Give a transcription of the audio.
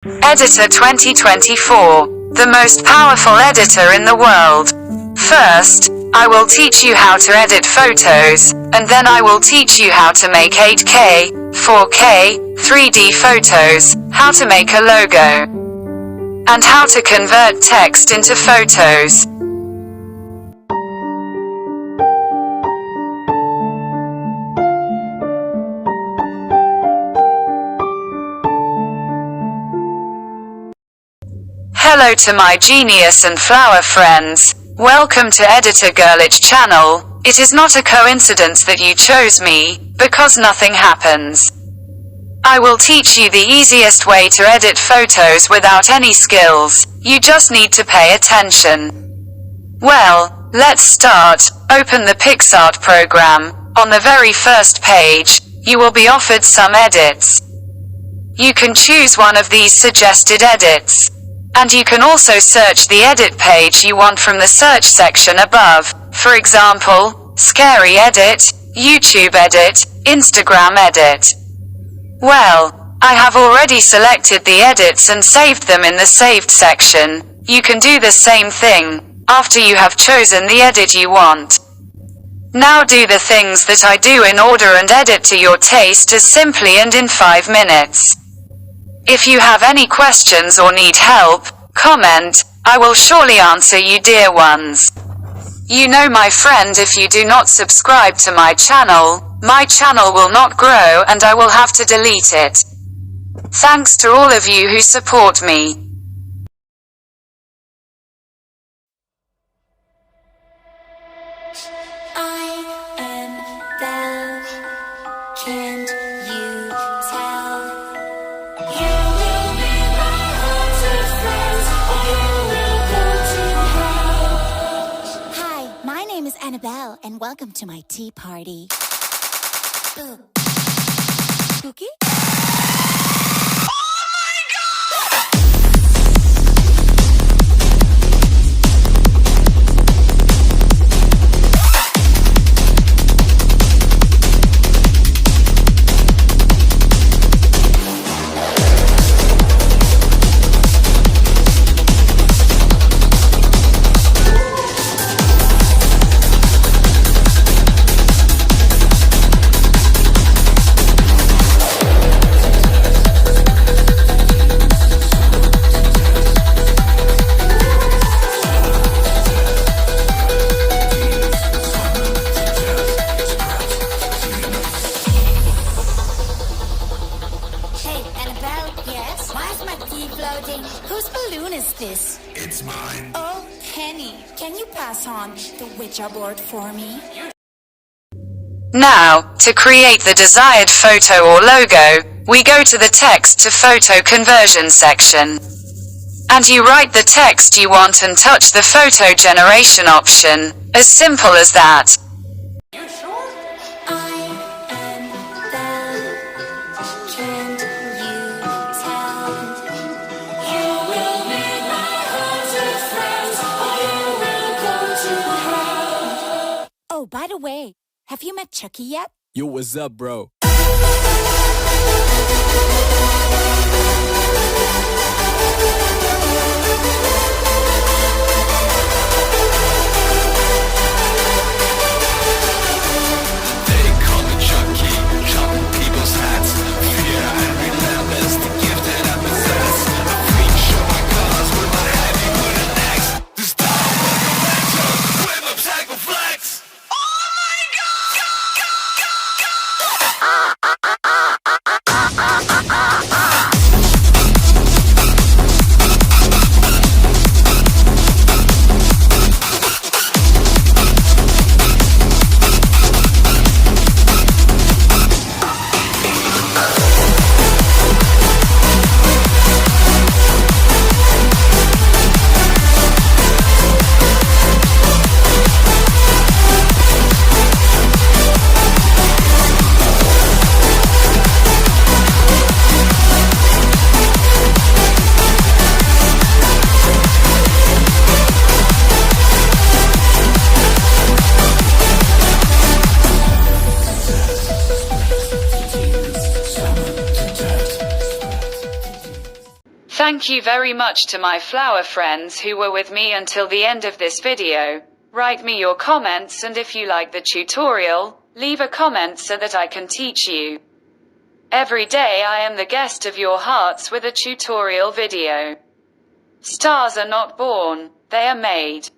Editor 2024. The most powerful editor in the world. First, I will teach you how to edit photos, and then I will teach you how to make 8K, 4K, 3D photos, how to make a logo, and how to convert text into photos. Hello to my genius and flower friends. Welcome to Editor Girlich channel. It is not a coincidence that you chose me, because nothing happens. I will teach you the easiest way to edit photos without any skills. You just need to pay attention. Well, let's start. Open the Picsart program. On the very first page, you will be offered some edits. You can choose one of these suggested edits. And you can also search the edit page you want from the search section above. For example, Scary Edit, YouTube Edit, Instagram Edit. Well, I have already selected the edits and saved them in the saved section. You can do the same thing, after you have chosen the edit you want. Now do the things that I do in order and edit to your taste as simply and in 5 minutes. If you have any questions or need help, comment. I will surely answer you, dear ones. You know, my friend, if you do not subscribe to my channel will not grow and I will have to delete it. Thanks to all of you who support me. And welcome to my tea party. Cookie? Whose balloon is this? It's mine. Oh, Penny, can you pass on the Ouija board for me? Now, to create the desired photo or logo, we go to the text to photo conversion section. And you write the text you want and touch the photo generation option. As simple as that. Oh, by the way, have you met Chucky yet? Yo, what's up, bro? Thank you very much to my flower friends who were with me until the end of this video. Write me your comments, and if you like the tutorial, leave a comment so that I can teach you. Every day I am the guest of your hearts with a tutorial video. Stars are not born, they are made.